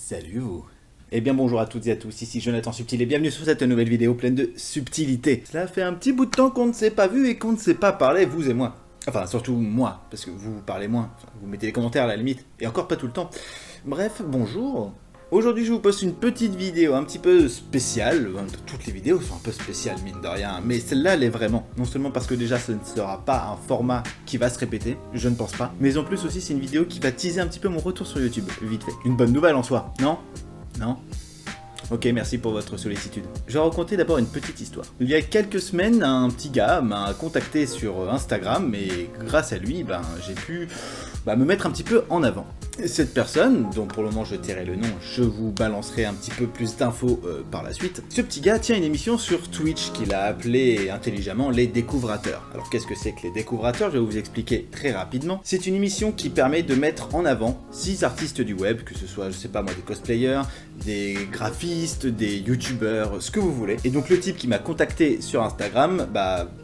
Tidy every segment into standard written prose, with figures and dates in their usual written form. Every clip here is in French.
Salut vous. Eh bien bonjour à toutes et à tous, ici Jonathan Subtil et bienvenue sur cette nouvelle vidéo pleine de subtilité. Cela fait un petit bout de temps qu'on ne s'est pas vu et qu'on ne s'est pas parlé, vous et moi. Enfin, surtout moi, parce que vous parlez moins, enfin, vous mettez les commentaires à la limite, et encore pas tout le temps. Bref, bonjour. Aujourd'hui je vous poste une petite vidéo un petit peu spéciale, toutes les vidéos sont un peu spéciales mine de rien, mais celle-là elle est vraiment, non seulement parce que déjà ce ne sera pas un format qui va se répéter, je ne pense pas, mais en plus aussi c'est une vidéo qui va teaser un petit peu mon retour sur YouTube, vite fait. Une bonne nouvelle en soi, non? Non? Ok, merci pour votre sollicitude. Je vais raconter d'abord une petite histoire. Il y a quelques semaines, un petit gars m'a contacté sur Instagram et grâce à lui, j'ai pu me mettre un petit peu en avant. Cette personne, dont pour le moment je tairai le nom, je vous balancerai un petit peu plus d'infos par la suite. Ce petit gars tient une émission sur Twitch qu'il a appelée intelligemment les Découvrateurs. Alors qu'est-ce que c'est que les Découvrateurs? Je vais vous expliquer très rapidement. C'est une émission qui permet de mettre en avant 6 artistes du web, que ce soit, je sais pas moi, des cosplayers, des graphistes, des youtubeurs, ce que vous voulez. Et donc le type qui m'a contacté sur Instagram,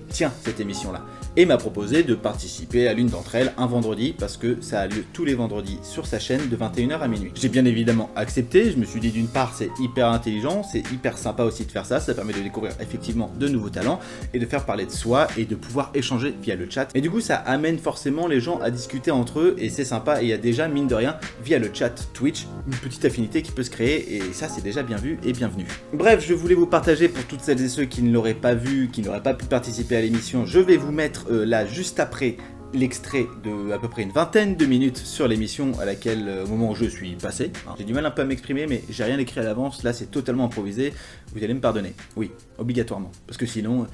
tient cette émission-là. Et m'a proposé de participer à l'une d'entre elles un vendredi, parce que ça a lieu tous les vendredis sur sa chaîne de 21h à minuit. J'ai bien évidemment accepté, je me suis dit d'une part c'est hyper intelligent, c'est hyper sympa aussi de faire ça, ça permet de découvrir effectivement de nouveaux talents, et de faire parler de soi, et de pouvoir échanger via le chat. Et du coup ça amène forcément les gens à discuter entre eux, et c'est sympa, et il y a déjà, mine de rien, via le chat Twitch, une petite affinité qui peut se créer, et ça c'est déjà bien vu et bienvenu. Bref, je voulais vous partager pour toutes celles et ceux qui ne l'auraient pas vu, qui n'auraient pas pu participer à l'émission, je vais vous mettre là juste après l'extrait de à peu près une vingtaine de minutes sur l'émission à laquelle, au moment où je suis passé. J'ai du mal un peu à m'exprimer, mais j'ai rien écrit à l'avance, là c'est totalement improvisé, vous allez me pardonner. Oui, obligatoirement, parce que sinon,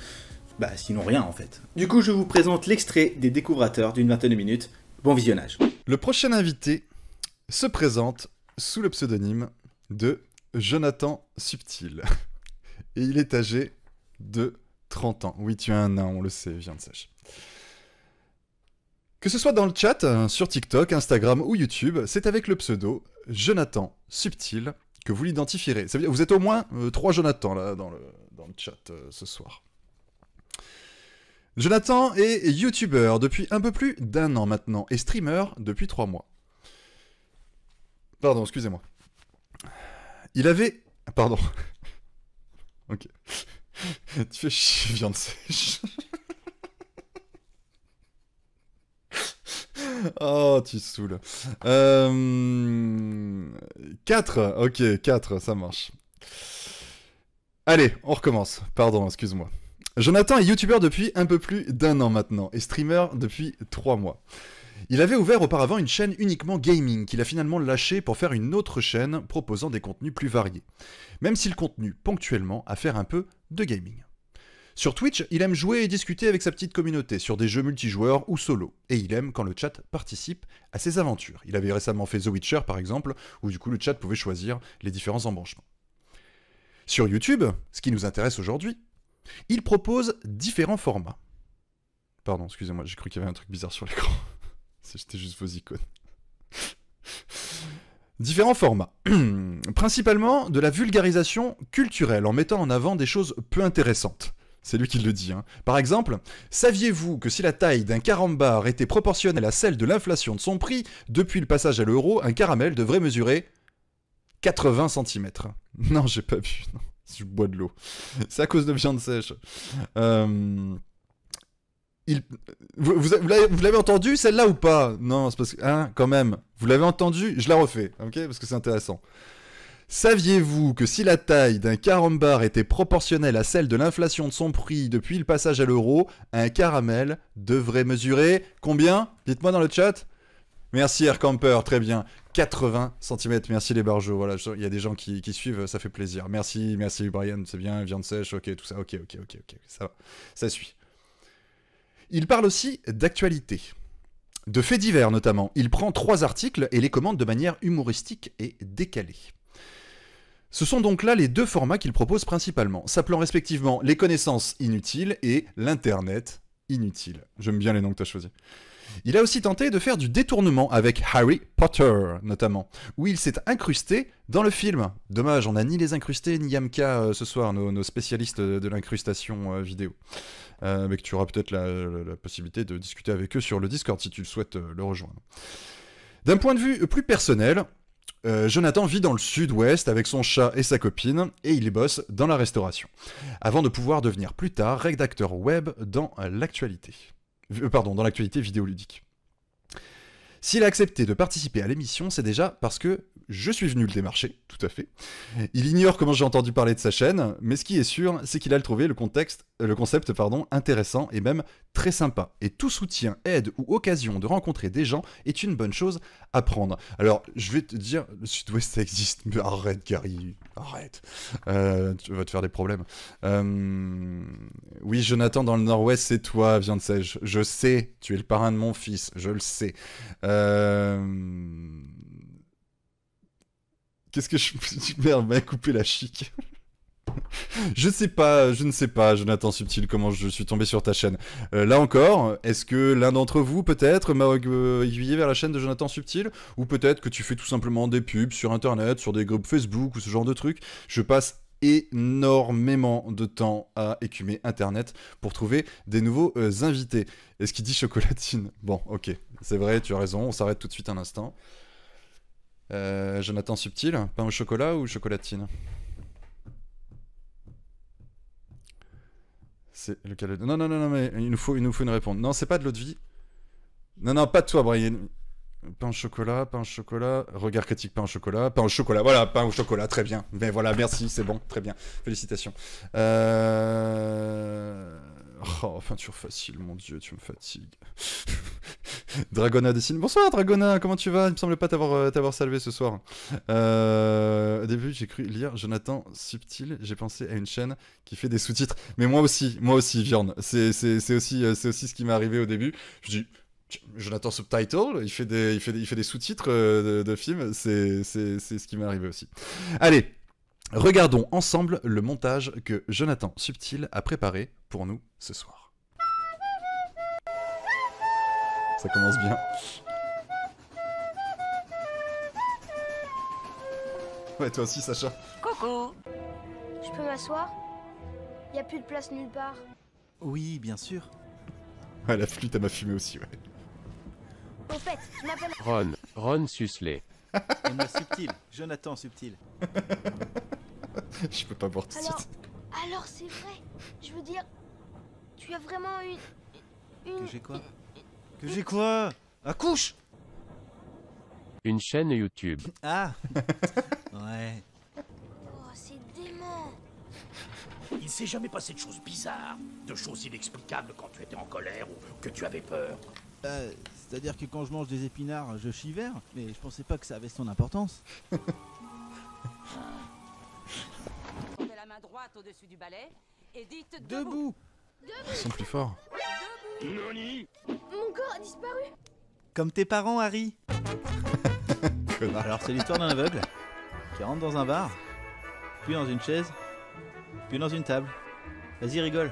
sinon rien en fait. Du coup, je vous présente l'extrait des Découvrateurs d'une vingtaine de minutes. Bon visionnage. Le prochain invité se présente sous le pseudonyme de Jonathan Subtil. Et il est âgé de 30 ans. Oui, tu as un nain, on le sait, viens de sèche. Que ce soit dans le chat, sur TikTok, Instagram ou YouTube, c'est avec le pseudo Jonathan Subtil que vous l'identifierez. Ça veut dire vous êtes au moins 3 Jonathan là dans le chat ce soir. Jonathan est YouTuber depuis un peu plus d'1 an maintenant et streamer depuis 3 mois. Pardon, excusez-moi. Il avait... Pardon. Ok. Tu fais chier, viande sèche. Oh, tu saoules. 4. Ok, 4, ça marche. Allez, on recommence. Pardon, excuse-moi. Jonathan est youtubeur depuis un peu plus d'1 an maintenant et streamer depuis 3 mois. Il avait ouvert auparavant une chaîne uniquement gaming qu'il a finalement lâché pour faire une autre chaîne proposant des contenus plus variés, même s'il continue ponctuellement à faire un peu de gaming. Sur Twitch, il aime jouer et discuter avec sa petite communauté sur des jeux multijoueurs ou solo, et il aime quand le chat participe à ses aventures. Il avait récemment fait The Witcher par exemple, où du coup le chat pouvait choisir les différents embranchements. Sur YouTube, ce qui nous intéresse aujourd'hui, il propose différents formats. Pardon, excusez-moi, j'ai cru qu'il y avait un truc bizarre sur l'écran. C'était juste vos icônes. Différents formats. Principalement de la vulgarisation culturelle, en mettant en avant des choses peu intéressantes. C'est lui qui le dit. Par exemple, saviez-vous que si la taille d'un carambar était proportionnelle à celle de l'inflation de son prix, depuis le passage à l'euro, un caramel devrait mesurer 80 cm. Non, j'ai pas vu. Non, je bois de l'eau. C'est à cause de viande sèche. Vous l'avez entendu celle-là ou pas? Non, c'est parce que... quand même. Vous l'avez entendu? Je la refais, ok? Parce que c'est intéressant. Saviez-vous que si la taille d'un carambar était proportionnelle à celle de l'inflation de son prix depuis le passage à l'euro, un caramel devrait mesurer... Combien? Dites-moi dans le chat. Merci Aircamper, très bien. 80 cm, merci les barjots. Voilà, il y a des gens qui suivent, ça fait plaisir. Merci Brian, c'est bien, viande sèche, ok, tout ça, ok, ça va, ça suit. Il parle aussi d'actualité, de faits divers notamment. Il prend 3 articles et les commente de manière humoristique et décalée. Ce sont donc là les 2 formats qu'il propose principalement, s'appelant respectivement les connaissances inutiles et l'internet inutile. J'aime bien les noms que tu as choisis. Il a aussi tenté de faire du détournement avec Harry Potter, notamment, où il s'est incrusté dans le film. Dommage, on n'a ni les incrustés ni Yamka ce soir, nos spécialistes de l'incrustation vidéo. Mais que tu auras peut-être la possibilité de discuter avec eux sur le Discord si tu souhaites le rejoindre. D'un point de vue plus personnel, Jonathan vit dans le sud-ouest avec son chat et sa copine, et il y bosse dans la restauration, avant de pouvoir devenir plus tard rédacteur web dans l'actualité. Dans l'actualité vidéoludique. S'il a accepté de participer à l'émission, c'est déjà parce que je suis venu le démarcher, tout à fait. Il ignore comment j'ai entendu parler de sa chaîne, mais ce qui est sûr, c'est qu'il a trouvé le concept intéressant et même très sympa. Et tout soutien, aide ou occasion de rencontrer des gens est une bonne chose à prendre. Alors, je vais te dire, le Sud-Ouest ça existe, mais arrête Gary, arrête. Tu vas te faire des problèmes. Oui, Jonathan, dans le Nord-Ouest, c'est toi, viande sèche. Je sais, tu es le parrain de mon fils, je le sais. Qu'est-ce que je... Merde, m'a coupé la chic. Je ne sais pas, Jonathan Subtil, comment je suis tombé sur ta chaîne. Là encore, est-ce que l'un d'entre vous, peut-être, m'a aiguillé vers la chaîne de Jonathan Subtil? Ou peut-être que tu fais tout simplement des pubs sur Internet, sur des groupes Facebook ou ce genre de trucs? Je passe énormément de temps à écumer Internet pour trouver des nouveaux invités. Est-ce qu'il dit chocolatine? Bon, ok, c'est vrai, tu as raison, on s'arrête tout de suite un instant. Jonathan Subtil, pain au chocolat ou chocolatine? C'est lequel? Non, mais il nous faut une réponse. Non, c'est pas de l'eau de vie. Non, pas de toi, Brian. Pain au chocolat, regard critique, pain au chocolat, voilà, pain au chocolat, très bien. Mais voilà, merci, c'est bon, très bien. Félicitations. Oh, peinture facile, mon dieu, tu me fatigues. Dragona dessine. Bonsoir Dragona, comment tu vas? Il me semble pas t'avoir salué ce soir. Au début, j'ai cru lire Jonathan Subtil, j'ai pensé à une chaîne qui fait des sous-titres. Mais moi aussi, Viande. C'est aussi ce qui m'est arrivé au début. Je dis, Jonathan Subtitle, il fait des sous-titres de films, c'est ce qui m'est arrivé aussi. Allez, regardons ensemble le montage que Jonathan Subtil a préparé pour nous ce soir. Ça commence bien. Ouais, toi aussi, Sacha. Coucou. Je peux m'asseoir? Y a plus de place nulle part. Oui, bien sûr. Ouais, la flûte, elle m'a fumé aussi, ouais. Au fait, je m'appelle... Ron Susley. Et moi, Subtil. Jonathan Subtil. Je peux pas voir tout de suite. Alors c'est vrai. Je veux dire, tu as vraiment une... Que j'ai quoi? Que j'ai quoi? Accouche! Une chaîne YouTube. Ah. Ouais. Oh, c'est dément. Il s'est jamais passé de choses bizarres, de choses inexplicables quand tu étais en colère ou que tu avais peur. C'est-à-dire que quand je mange des épinards, je chie vert, mais je pensais pas que ça avait son importance. Portez la main droite au-dessus du balai et dites Debout. Ils sont plus forts. Noni! Mon corps a disparu. Comme tes parents, Harry. Connard. Alors, c'est l'histoire d'un aveugle qui rentre dans un bar, puis dans une chaise, puis dans une table. Vas-y, rigole.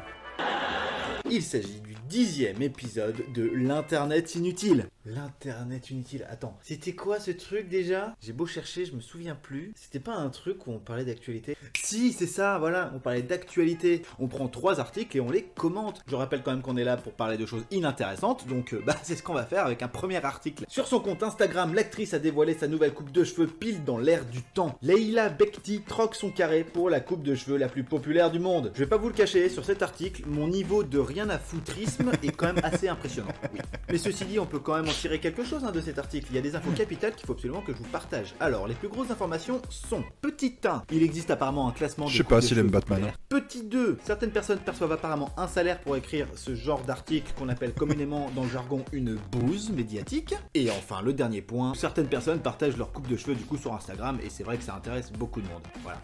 Il s'agit du 10e épisode de l'Internet Inutile. L'Internet Inutile. Attends, c'était quoi ce truc déjà? J'ai beau chercher, je me souviens plus. C'était pas un truc où on parlait d'actualité? Si, c'est ça, voilà, on parlait d'actualité. On prend 3 articles et on les commente. Je rappelle quand même qu'on est là pour parler de choses inintéressantes, donc c'est ce qu'on va faire avec un premier article. Sur son compte Instagram, l'actrice a dévoilé sa nouvelle coupe de cheveux pile dans l'air du temps. Leila Bekti troque son carré pour la coupe de cheveux la plus populaire du monde. Je vais pas vous le cacher, sur cet article, mon niveau de rien à foutrisme est quand même assez impressionnant. Oui. Mais ceci dit, on peut quand même en tirer quelque chose de cet article. Il y a des infos capitales qu'il faut absolument que je vous partage. Alors, les plus grosses informations sont: petit 1, il existe apparemment un classement de... Je sais pas s'il aime Batman. Populaire. Petit 2, certaines personnes perçoivent apparemment un salaire pour écrire ce genre d'article qu'on appelle communément dans le jargon une bouse médiatique. Et enfin, le dernier point, certaines personnes partagent leur coupe de cheveux du coup sur Instagram et c'est vrai que ça intéresse beaucoup de monde. Voilà.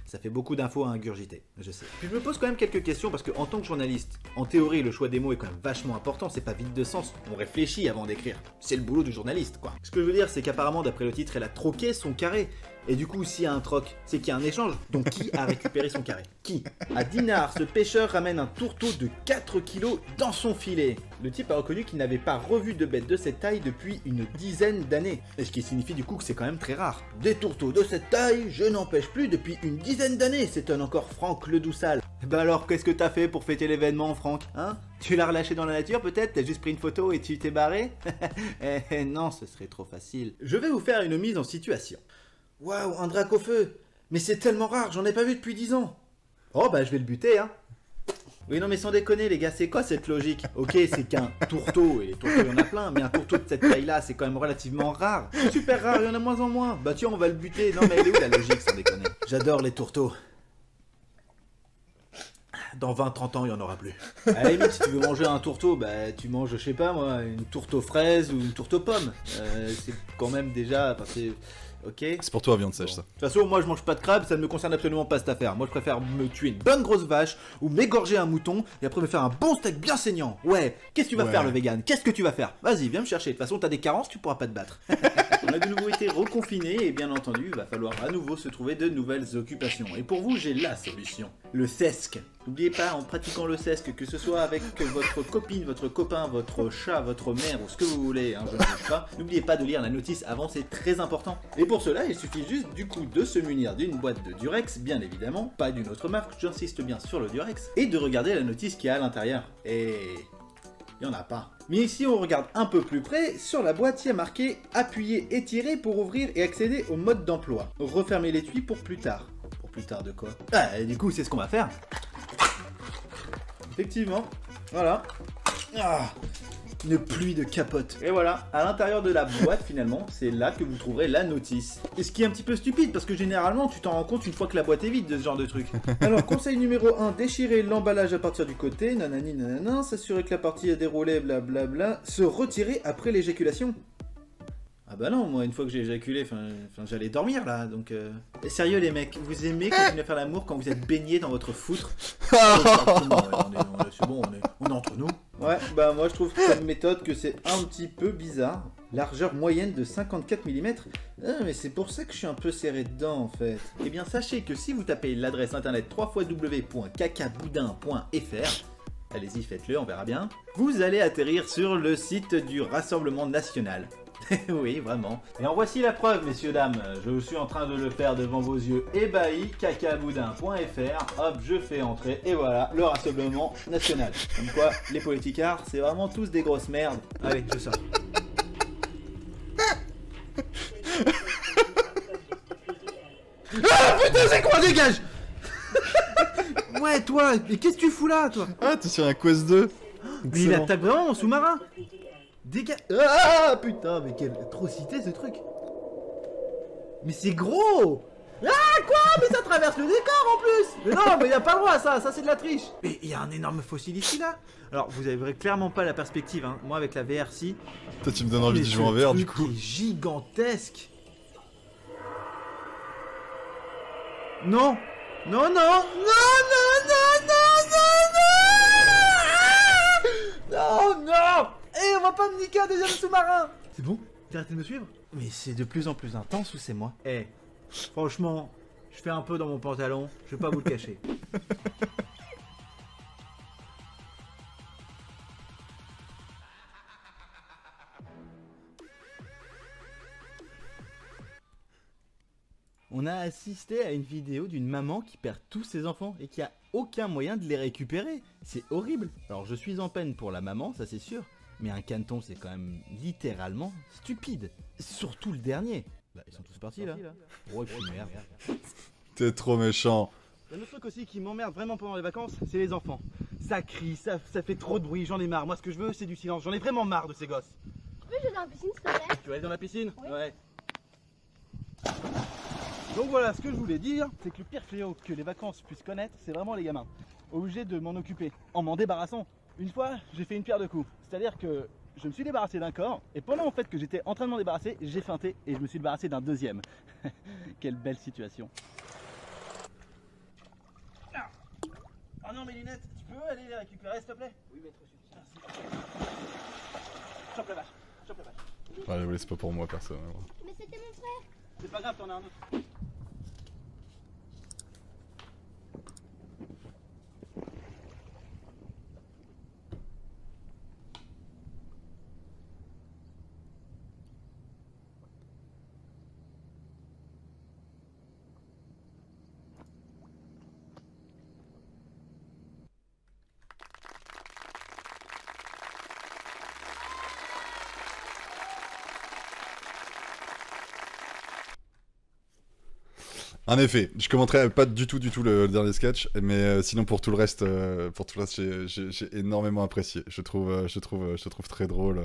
Ça fait beaucoup d'infos à ingurgiter, je sais. Puis je me pose quand même quelques questions parce que en tant que journaliste, en théorie le choix des mots est quand même vachement important, c'est pas vide de sens, on réfléchit avant d'écrire. C'est le boulot du journaliste quoi. Ce que je veux dire c'est qu'apparemment d'après le titre elle a troqué son carré. Et du coup s'il y a un troc, c'est qu'il y a un échange. Donc qui a récupéré son carré? Qui? À Dinard, ce pêcheur ramène un tourteau de 4 kilos dans son filet. Le type a reconnu qu'il n'avait pas revu de bête de cette taille depuis une dizaine d'années. Et ce qui signifie du coup que c'est quand même très rare. Des tourteaux de cette taille, je n'en pêche plus depuis une dizaine d'années, s'étonne encore Franck le Doussal. Bah alors qu'est-ce que t'as fait pour fêter l'événement Franck? Hein? Tu l'as relâché dans la nature peut-être? T'as juste pris une photo et tu t'es barré? Non, ce serait trop facile. Je vais vous faire une mise en situation. Waouh, un drac au feu. Mais c'est tellement rare, j'en ai pas vu depuis 10 ans. Oh bah je vais le buter, hein. Oui, non, mais sans déconner, les gars, c'est quoi cette logique? Ok, c'est qu'un tourteau, et les tourteaux, il y en a plein, mais un tourteau de cette taille-là, c'est quand même relativement rare. C'est super rare, il y en a moins en moins. Bah tiens, on va le buter. Non, mais elle est où la logique, sans déconner? J'adore les tourteaux. Dans 20-30 ans, il n'y en aura plus. À la limite, si tu veux manger un tourteau, bah tu manges, je sais pas moi, une tourte aux fraises ou une tourte aux pommes. C'est quand même déjà... Enfin, c'est... Ok. C'est pour toi, viande sèche, ça. De toute façon, moi je mange pas de crabe, ça ne me concerne absolument pas cette affaire. Moi je préfère me tuer une bonne grosse vache ou m'égorger un mouton et après me faire un bon steak bien saignant. Ouais, qu'est-ce que tu vas faire le vegan? Qu'est-ce que tu vas faire? Vas-y, viens me chercher. De toute façon, t'as des carences, tu pourras pas te battre. On a de nouveau été reconfinés et bien entendu, il va falloir à nouveau se trouver de nouvelles occupations. Et pour vous, j'ai la solution. Le sesc. N'oubliez pas, en pratiquant le sesc, que ce soit avec votre copine, votre copain, votre chat, votre mère ou ce que vous voulez, hein, je ne juge pas, n'oubliez pas de lire la notice avant, c'est très important. Et pour cela, il suffit juste du coup de se munir d'une boîte de Durex, bien évidemment, pas d'une autre marque, j'insiste bien sur le Durex, et de regarder la notice qu'il y a à l'intérieur. Et... il n'y en a pas. Mais ici, on regarde un peu plus près, sur la boîte, il y a marqué « Appuyer et tirer pour ouvrir et accéder au mode d'emploi. Refermer l'étui pour plus tard. » Pour plus tard de quoi? Ah, du coup, c'est ce qu'on va faire. Effectivement, voilà. Ah, une pluie de capote. Et voilà, à l'intérieur de la boîte, finalement, c'est là que vous trouverez la notice. Et ce qui est un petit peu stupide, parce que généralement, tu t'en rends compte une fois que la boîte est vide de ce genre de truc. Alors, conseil numéro 1, déchirer l'emballage à partir du côté, nanani nanana, s'assurer que la partie est déroulée, blablabla, se retirer après l'éjaculation. Ah bah non, moi une fois que j'ai éjaculé, j'allais dormir là, donc... Et sérieux les mecs, vous aimez continuer à faire l'amour quand vous êtes baigné dans votre foutre? C'est bon, on est entre nous. Ouais, bah moi je trouve comme méthode que c'est un petit peu bizarre. Largeur moyenne de 54 mm. Ah mais c'est pour ça que je suis un peu serré dedans en fait. Eh bien sachez que si vous tapez l'adresse internet www.cacaboudin.fr, allez-y faites-le, on verra bien, vous allez atterrir sur le site du Rassemblement National. Oui, vraiment. Et en voici la preuve, messieurs, dames. Je suis en train de le faire devant vos yeux ébahis. cacaboudin.fr. Hop, je fais entrer. Et voilà, le Rassemblement National. Comme quoi, les politicards, c'est vraiment tous des grosses merdes. Allez, je sors. Ah putain, c'est quoi, dégage. Ouais, toi, mais qu'est-ce que tu fous là, toi? Ah, t'es sur un Quest 2. Mais il attaque vraiment mon sous-marin. Dégage. Ah putain, mais quelle atrocité ce truc. Mais c'est gros. Ah quoi? Mais ça traverse le décor en plus. Mais non, mais y a pas le droit à ça, ça c'est de la triche. Mais il y a un énorme fossile ici là. Alors vous avez clairement pas la perspective, hein. Moi avec la VR si. Toi tu me donnes envie de jouer en VR du coup. C'est gigantesque. Non. Non, non, non, non, non, non, non, non. Non, non. Eh, on va pas me niquer un deuxième sous-marin. C'est bon? T'as arrêté de me suivre? Mais c'est de plus en plus intense ou c'est moi? Eh, franchement, je fais un peu dans mon pantalon, je vais pas vous le cacher. On a assisté à une vidéo d'une maman qui perd tous ses enfants et qui a aucun moyen de les récupérer. C'est horrible. Alors je suis en peine pour la maman, ça c'est sûr. Mais un caneton, c'est quand même littéralement stupide. Surtout le dernier. Bah, ils sont tous partis là. Oh, et puis merde. T'es trop méchant. Il y a un autre truc aussi qui m'emmerde vraiment pendant les vacances, c'est les enfants. Ça crie, ça fait trop de bruit, j'en ai marre. Moi, ce que je veux, c'est du silence. J'en ai vraiment marre de ces gosses. Tu peux jouer dans la piscine, s'il te plaît? Tu veux aller dans la piscine? Oui. Ouais. Donc voilà, ce que je voulais dire, c'est que le pire fléau que les vacances puissent connaître, c'est vraiment les gamins. Obligés de m'en occuper, en m'en débarrassant. Une fois, j'ai fait une pierre de coups. C'est-à-dire que je me suis débarrassé d'un corps, et pendant en fait que j'étais en train de m'en débarrasser, j'ai feinté et je me suis débarrassé d'un deuxième. Quelle belle situation. Oh non, mes lunettes, tu peux aller les récupérer s'il te plaît? Oui, maître subtil. Merci. Chope la vache, chope la vache. Ouais, c'est pas pour moi personnellement. Mais c'était mon frère. C'est pas grave, t'en as un autre. En effet, je commenterai pas du tout le dernier sketch, mais sinon pour tout le reste, j'ai énormément apprécié. Je trouve très drôle.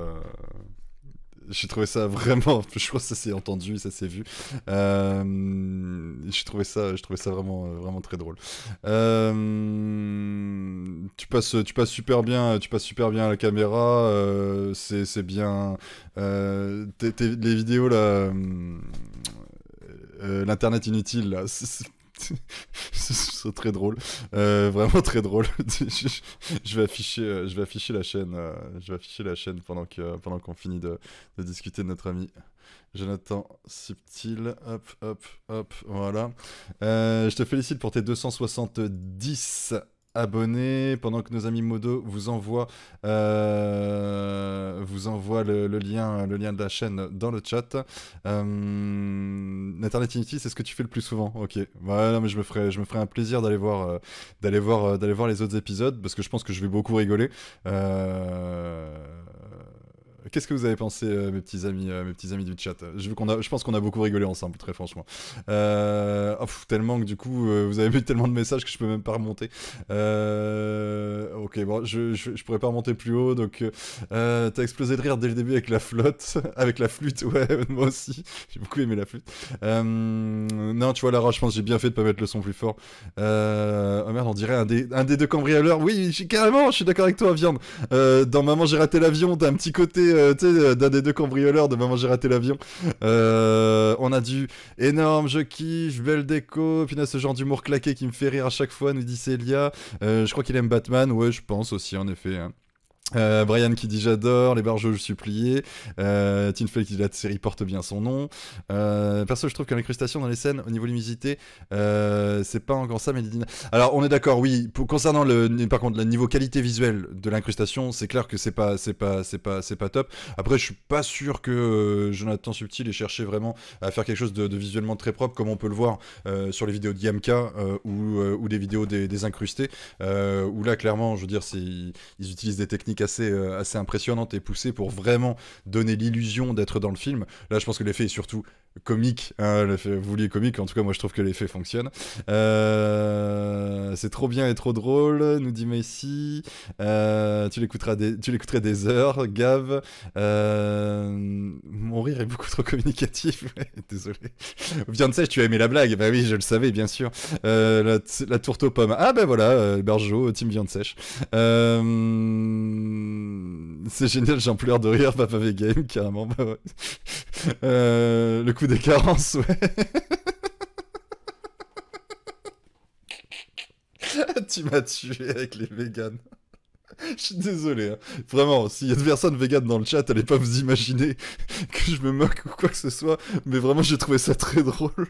J'ai trouvé ça vraiment, je crois que ça s'est entendu, ça s'est vu. Je trouvais ça vraiment très drôle. Tu passes super bien à la caméra. C'est bien. Les vidéos là, l'internet inutile là. C'est très drôle, vraiment très drôle. Je vais afficher la chaîne, pendant qu'on finit de discuter de notre ami Jonathan Subtil. Hop, voilà. Je te félicite pour tes 270 abonnés, pendant que nos amis Modo vous envoient le lien de la chaîne dans le chat. Internet Inity, c'est ce que tu fais le plus souvent. Ok. Ouais, non, mais je me ferai un plaisir d'aller voir les autres épisodes, parce que je pense que je vais beaucoup rigoler. Qu'est-ce que vous avez pensé, mes petits amis du chat? Je pense qu'on a beaucoup rigolé ensemble, très franchement. Tellement que du coup, vous avez mis tellement de messages que je peux même pas remonter. Ok, bon, je pourrais pas remonter plus haut, donc t'as explosé de rire dès le début avec la flotte, avec la flûte, ouais, moi aussi, j'ai beaucoup aimé la flûte. Non, tu vois, Lara, je pense que j'ai bien fait de pas mettre le son plus fort. Oh merde, on dirait un des deux cambrioleurs. Oui, carrément, je suis d'accord avec toi, Viande. Dans Maman, j'ai raté l'avion, t'as un petit côté, tu sais, d'un des deux cambrioleurs de Maman, j'ai raté l'avion. On a du énorme, je kiffe, belle déco, puis là, ce genre d'humour claqué qui me fait rire à chaque fois, nous dit Célia. Je crois qu'il aime Batman, ouais, je pense aussi, en effet, hein. Brian qui dit j'adore, les barjots je suis plié. Tinfel qui dit la série porte bien son nom. Perso, je trouve que l'incrustation dans les scènes au niveau luminosité, c'est pas encore ça, mais alors on est d'accord, oui. Concernant par contre le niveau qualité visuelle de l'incrustation, c'est clair que c'est pas top. Après, je suis pas sûr que Jonathan Subtil ait cherché vraiment à faire quelque chose de visuellement très propre, comme on peut le voir sur les vidéos d'IMK ou des vidéos des incrustés, où là clairement, je veux dire, ils utilisent des techniques assez impressionnante et poussée pour vraiment donner l'illusion d'être dans le film. Là, je pense que l'effet est surtout comique, hein, l'effet voulu comique. En tout cas, moi, je trouve que l'effet fonctionne. C'est trop bien et trop drôle, nous dit Messi. Tu l'écouterais des heures, Gav. Mon rire est beaucoup trop communicatif. Désolé. Viande sèche, tu as aimé la blague? Bah oui, je le savais, bien sûr. La tourte aux pommes. Ah bah voilà, Bergeau, team viande sèche. C'est génial, j'en pleure de rire, Papa V-Game, carrément. Bah ouais. Le coup des carences, ouais. Tu m'as tué avec les véganes. Je suis désolé, hein. Vraiment, s'il y a des personnes véganes dans le chat, allez pas vous imaginer que je me moque ou quoi que ce soit, mais vraiment j'ai trouvé ça très drôle.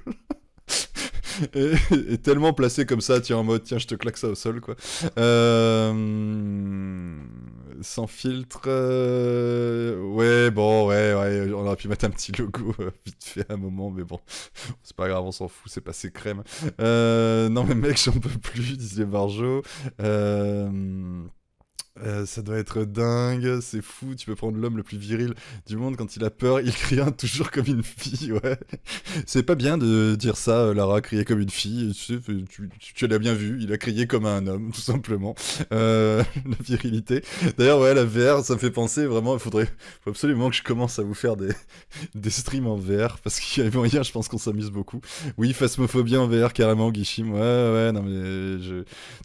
Et tellement placé comme ça, tiens, en mode, tiens, je te claque ça au sol, quoi. Sans filtre, ouais, bon, ouais, on aurait pu mettre un petit logo vite fait à un moment, mais bon, c'est pas grave, on s'en fout, c'est passé crème. Non, mais mec, j'en peux plus, disait Marjo. Ça doit être dingue, c'est fou, tu peux prendre l'homme le plus viril du monde, quand il a peur, il crie toujours comme une fille, ouais. C'est pas bien de dire ça, Lara, crier comme une fille, tu l'as bien vu, il a crié comme un homme, tout simplement. La virilité. D'ailleurs, ouais, la VR, ça me fait penser, vraiment, faut absolument que je commence à vous faire des streams en VR, parce qu'il y a moyen, je pense qu'on s'amuse beaucoup. Oui, phasmophobie en VR, carrément, Guichim, ouais, non mais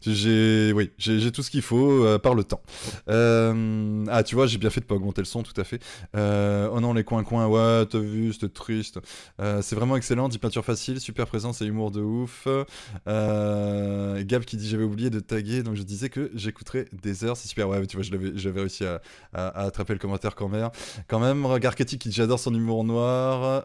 j'ai tout ce qu'il faut, par le temps. Ah, tu vois, j'ai bien fait de pas augmenter le son, tout à fait. Oh non, les coins, ouais, t'as vu, c'était triste. C'est vraiment excellent, dit peinture facile, super présence et humour de ouf. Gab qui dit j'avais oublié de taguer, donc je disais que j'écouterais des heures, c'est super. Ouais, tu vois, j'avais réussi à attraper le commentaire quand même. Regard critique qui dit j'adore son humour noir.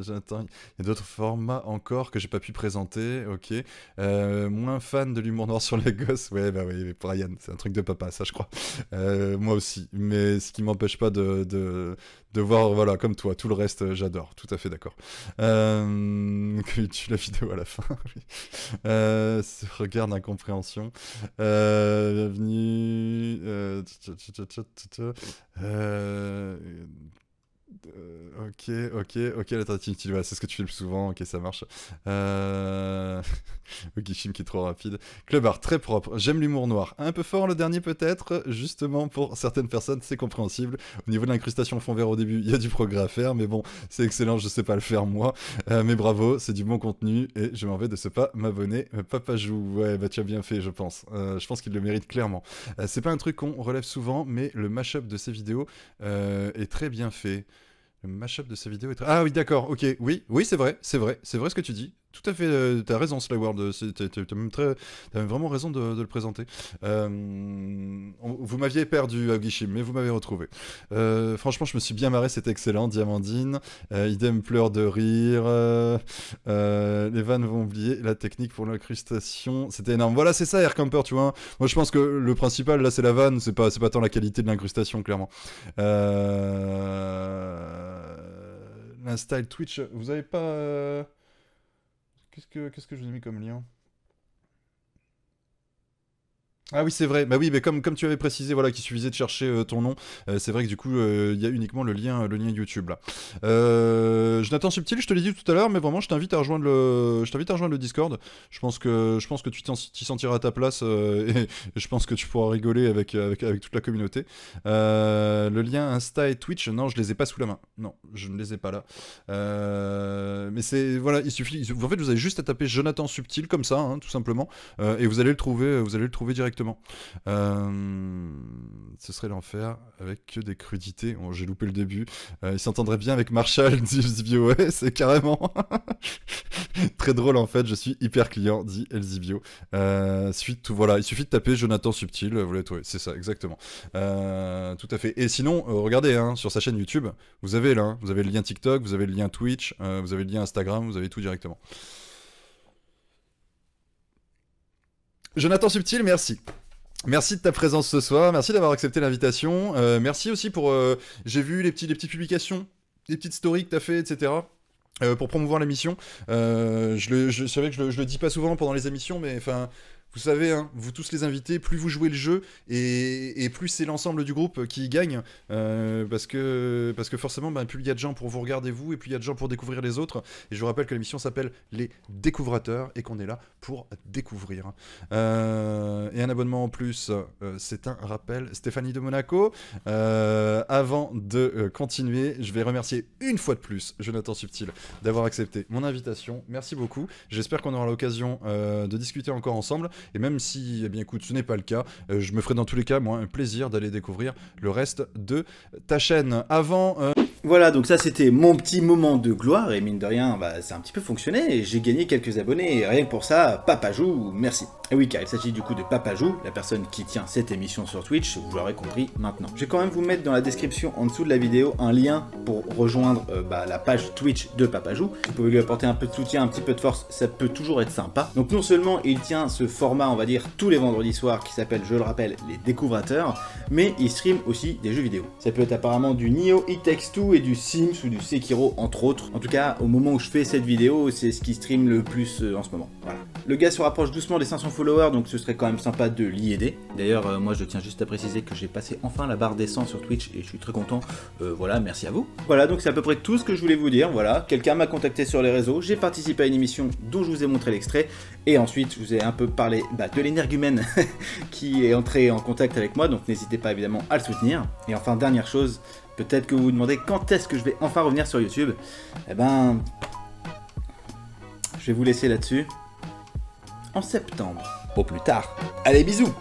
J'attends, il y a d'autres formats encore que j'ai pas pu présenter, ok. Moins fan de l'humour noir sur les gosses, ouais, bah oui, pour Ryan, c'est un truc de papa, ça je crois. Moi aussi, mais ce qui m'empêche pas de voir, voilà, comme toi, tout le reste, j'adore, tout à fait d'accord. Que tu la vidéo à la fin, oui. Regarde incompréhension. Bienvenue. Ok, la tentative inutile, voilà, c'est ce que tu fais le plus souvent, ok, ça marche. Ogishim qui est trop rapide. Club art, très propre, j'aime l'humour noir. Un peu fort le dernier peut-être, justement pour certaines personnes, c'est compréhensible. Au niveau de l'incrustation fond vert au début, il y a du progrès à faire, mais bon, c'est excellent, je sais pas le faire moi. Mais bravo, c'est du bon contenu, et je m'en vais de ce pas m'abonner. Papa joue, ouais, bah tu as bien fait, je pense. Je pense qu'il le mérite clairement. C'est pas un truc qu'on relève souvent, mais le mashup de ces vidéos est très bien fait. Le mashup de ces vidéos est très... Ah oui, d'accord, ok, oui, c'est vrai ce que tu dis. Tout à fait, t'as raison, Slyward, t'as même vraiment raison de le présenter. Vous m'aviez perdu, Ogishim, mais vous m'avez retrouvé. Franchement, je me suis bien marré, c'était excellent, Diamandine. Idem pleure de rire. Les vannes vont oublier la technique pour l'incrustation. C'était énorme. Voilà, c'est ça, Aircamper, tu vois. Moi, je pense que le principal, là, c'est la vanne, c'est pas tant la qualité de l'incrustation, clairement. L'instyle Twitch, vous avez pas... Qu'est-ce que je vous ai mis comme lien? Ah oui, c'est vrai. Bah oui, mais comme tu avais précisé, voilà, qu'il suffisait de chercher ton nom, c'est vrai que du coup, il y a uniquement le lien YouTube là. Jonathan Subtil, je te l'ai dit tout à l'heure, mais vraiment, je t'invite à rejoindre le Discord. Je pense que tu t'y sentiras à ta place et je pense que tu pourras rigoler avec toute la communauté. Le lien Insta et Twitch, non, je les ai pas sous la main. Non, je ne les ai pas là. Mais c'est voilà, il suffit. En fait, vous avez juste à taper Jonathan Subtil comme ça, hein, tout simplement, et vous allez le trouver directement. Ce serait l'enfer avec que des crudités. Bon, j'ai loupé le début. Il s'entendrait bien avec Marshall, dit Elzibio. Ouais, c'est carrément très drôle en fait. Je suis hyper client, dit Elzibio. Voilà, il suffit de taper Jonathan Subtil, vous l'avez trouvé. C'est ça, exactement. Tout à fait. Et sinon, regardez, hein, sur sa chaîne YouTube, vous avez là, hein, vous avez le lien TikTok, vous avez le lien Twitch, vous avez le lien Instagram, vous avez tout directement. Jonathan Subtil, merci. Merci de ta présence ce soir, merci d'avoir accepté l'invitation. Merci aussi pour... j'ai vu les petites publications, les petites stories que tu as fait, etc. Pour promouvoir l'émission. C'est vrai que je le dis pas souvent pendant les émissions, mais enfin... Vous savez, hein, vous tous les invités, plus vous jouez le jeu, et plus c'est l'ensemble du groupe qui gagne, parce que forcément, plus il y a de gens pour vous regarder vous, et plus il y a de gens pour découvrir les autres. Et je vous rappelle que l'émission s'appelle Les Découvrateurs, et qu'on est là pour découvrir. Et un abonnement en plus, c'est un rappel. Stéphanie de Monaco. Avant de continuer, je vais remercier une fois de plus Jonathan Subtil d'avoir accepté mon invitation. Merci beaucoup. J'espère qu'on aura l'occasion de discuter encore ensemble. Et même si, eh bien écoute, ce n'est pas le cas, je me ferai dans tous les cas, moi, un plaisir d'aller découvrir le reste de ta chaîne. Avant... Voilà, donc ça c'était mon petit moment de gloire, et mine de rien, ça a un petit peu fonctionné, et j'ai gagné quelques abonnés, et rien que pour ça, Papajou, merci. Et oui, car il s'agit du coup de Papajou, la personne qui tient cette émission sur Twitch, vous l'aurez compris maintenant. Je vais quand même vous mettre dans la description en dessous de la vidéo un lien pour rejoindre la page Twitch de Papajou. Vous pouvez lui apporter un peu de soutien, un petit peu de force, ça peut toujours être sympa. Donc non seulement il tient ce format, on va dire, tous les vendredis soirs, qui s'appelle, je le rappelle, Les Découvrateurs, mais il stream aussi des jeux vidéo. Ça peut être apparemment du Nioh It Takes Two et du Sims ou du Sekiro entre autres. En tout cas, au moment où je fais cette vidéo, c'est ce qui stream le plus en ce moment. Voilà. Le gars se rapproche doucement des 500 followers, donc ce serait quand même sympa de l'y aider. D'ailleurs, moi je tiens juste à préciser que j'ai passé enfin la barre des 100 sur Twitch et je suis très content. Voilà, merci à vous. Voilà, donc c'est à peu près tout ce que je voulais vous dire. Voilà, quelqu'un m'a contacté sur les réseaux, j'ai participé à une émission dont je vous ai montré l'extrait, et ensuite je vous ai un peu parlé de l'énergumène qui est entré en contact avec moi, donc n'hésitez pas évidemment à le soutenir. Et enfin, dernière chose, peut-être que vous vous demandez quand est-ce que je vais enfin revenir sur YouTube. Eh ben, je vais vous laisser là-dessus. En septembre. Au plus tard. Allez, bisous!